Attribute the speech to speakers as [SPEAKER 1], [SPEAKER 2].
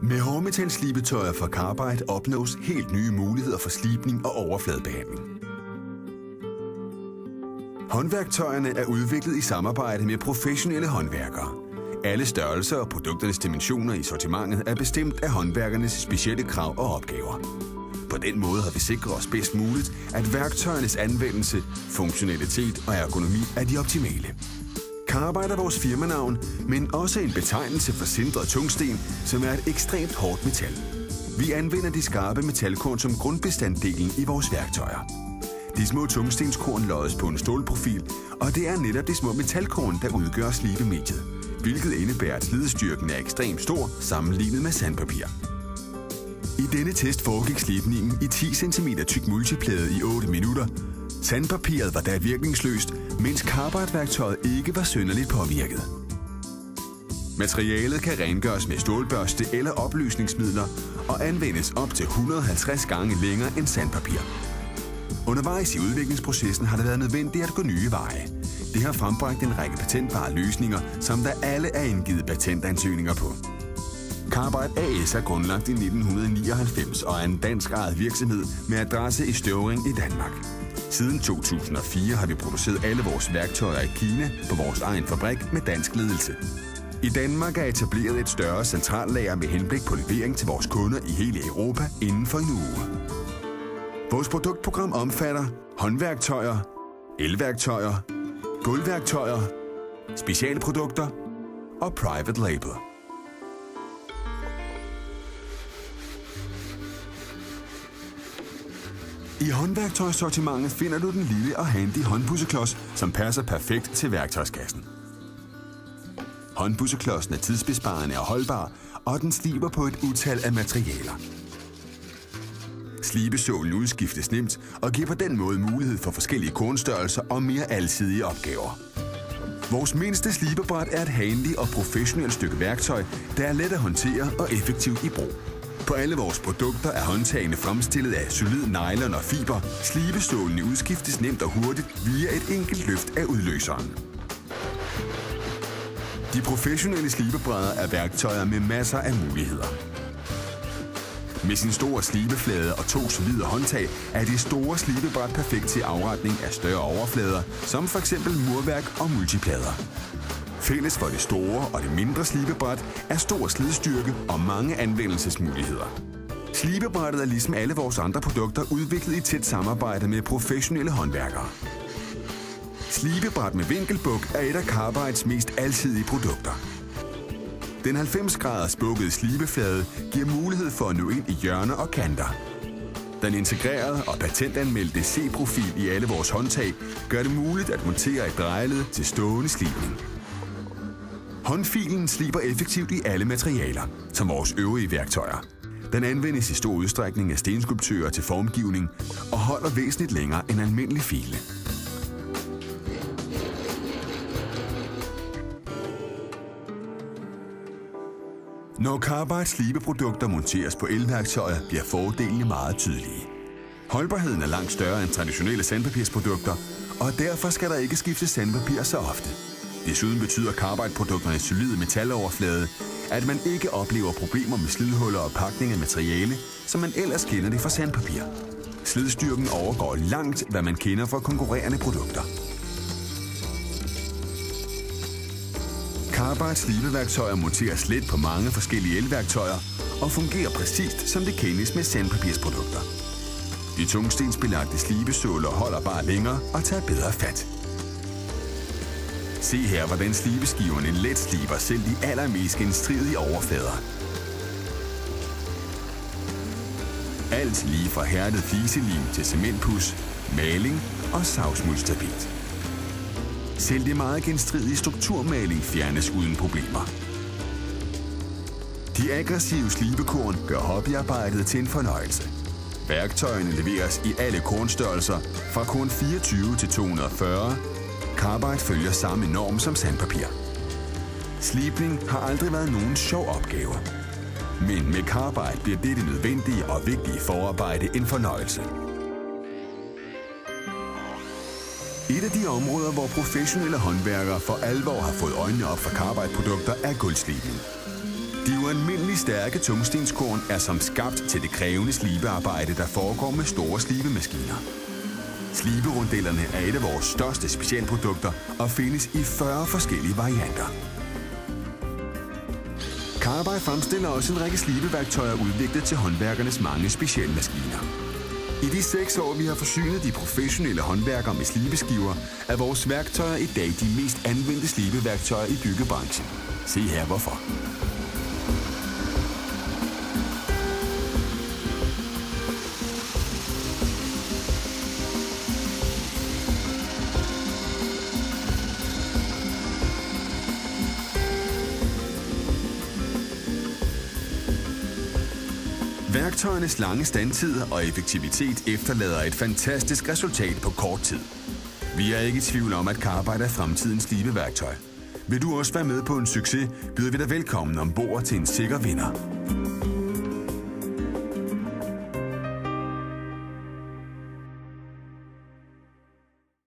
[SPEAKER 1] Med hårdmetalslibetøjer fra Carbide opnås helt nye muligheder for slibning og overfladebehandling. Håndværktøjerne er udviklet i samarbejde med professionelle håndværkere. Alle størrelser og produkternes dimensioner i sortimentet er bestemt af håndværkernes specielle krav og opgaver. På den måde har vi sikret os bedst muligt, at værktøjernes anvendelse, funktionalitet og ergonomi er de optimale. Carbide er vores firmanavn, men også en betegnelse for sindret tungsten, som er et ekstremt hårdt metal. Vi anvender de skarpe metalkorn som grundbestanddelen i vores værktøjer. De små tungstenskorn loddes på en stålprofil, og det er netop de små metalkorn, der udgør slibemediet, hvilket indebærer, at slidestyrken er ekstremt stor sammenlignet med sandpapir. I denne test foregik slibningen i 10 cm tyk multiplade i 8 minutter. Sandpapiret var da virkningsløst, mens Carbide-værktøjet ikke var synderligt påvirket. Materialet kan rengøres med stålbørste eller opløsningsmidler og anvendes op til 150 gange længere end sandpapir. Undervejs i udviklingsprocessen har det været nødvendigt at gå nye veje. Det har frembragt en række patentbare løsninger, som der alle er indgivet patentansøgninger på. Carbide AS er grundlagt i 1999 og er en dansk ejet virksomhed med adresse i Støvring i Danmark. Siden 2004 har vi produceret alle vores værktøjer i Kina på vores egen fabrik med dansk ledelse. I Danmark er etableret et større centrallager med henblik på levering til vores kunder i hele Europa inden for en uge. Vores produktprogram omfatter håndværktøjer, elværktøjer, gulvværktøjer, specialprodukter og private label. I håndværktøjssortimentet finder du den lille og handy håndpudseklods, som passer perfekt til værktøjskassen. Håndpudseklodsen er tidsbesparende og holdbar, og den sliber på et utal af materialer. Slibesålen udskiftes nemt og giver på den måde mulighed for forskellige kornstørrelser og mere alsidige opgaver. Vores mindste slibebræt er et handy og professionelt stykke værktøj, der er let at håndtere og effektivt i brug. På alle vores produkter er håndtagene fremstillet af solid nylon og fiber. Slibesålene udskiftes nemt og hurtigt via et enkelt løft af udløseren. De professionelle slibebrædder er værktøjer med masser af muligheder. Med sin store slibeflade og 2 solide håndtag er det store slibebræt perfekt til afretning af større overflader, som f.eks. murværk og multiplader. Fælles for det store og det mindre slibebræt er stor slidstyrke og mange anvendelsesmuligheder. Slibebrættet er ligesom alle vores andre produkter udviklet i tæt samarbejde med professionelle håndværkere. Slibebræt med vinkelbuk er et af Carbides mest alsidige produkter. Den 90-graders bukkede slibeflade giver mulighed for at nå ind i hjørner og kanter. Den integrerede og patentanmeldte C-profil i alle vores håndtag gør det muligt at montere et drejeled til stående slibning. Håndfilen sliber effektivt i alle materialer, som vores øvrige værktøjer. Den anvendes i stor udstrækning af stenskulptører til formgivning og holder væsentligt længere end almindelig file. Når Carbides slibeprodukter monteres på elværktøjer, bliver fordelene meget tydelige. Holdbarheden er langt større end traditionelle sandpapirsprodukter, og derfor skal der ikke skiftes sandpapir så ofte. Desuden betyder Carbide-produkternes solide metaloverflade, at man ikke oplever problemer med slidhuller og pakning af materiale, som man ellers kender det fra sandpapir. Slidstyrken overgår langt, hvad man kender fra konkurrerende produkter. Carbides slibeværktøjer monteres let på mange forskellige elværktøjer og fungerer præcist, som det kendes med sandpapirsprodukter. De tungstensbelagte slibesåler holder bare længere og tager bedre fat. Se her, hvordan slibeskiverne let sliber selv de allermest genstridige overflader. Alt lige fra hærdet fliselim til cementpus, maling og savsmuldstapet. Selv det meget genstridige strukturmaling fjernes uden problemer. De aggressive slibekorn gør hobbyarbejdet til en fornøjelse. Værktøjerne leveres i alle kornstørrelser fra korn 24 til 240. Carbide følger samme norm som sandpapir. Slibning har aldrig været nogen sjov opgave. Men med Carbide bliver dette nødvendige og vigtige forarbejde en fornøjelse. Et af de områder, hvor professionelle håndværkere for alvor har fået øjnene op for Carbide-produkter, er gulvslibning. De ualmindelige stærke tungstenskorn er som skabt til det krævende slibearbejde, der foregår med store slibemaskiner. Sliberundellerne er et af vores største specialprodukter og findes i 40 forskellige varianter. Carbide fremstiller også en række slibeværktøjer udviklet til håndværkernes mange specialmaskiner. I de 6 år, vi har forsynet de professionelle håndværkere med slibeskiver, er vores værktøjer i dag de mest anvendte slibeværktøjer i byggebranchen. Se her hvorfor. Værktøjernes lange standtider og effektivitet efterlader et fantastisk resultat på kort tid. Vi er ikke i tvivl om, at Carbide er fremtidens slibeværktøj. Vil du også være med på en succes, byder vi dig velkommen ombord til en sikker vinder.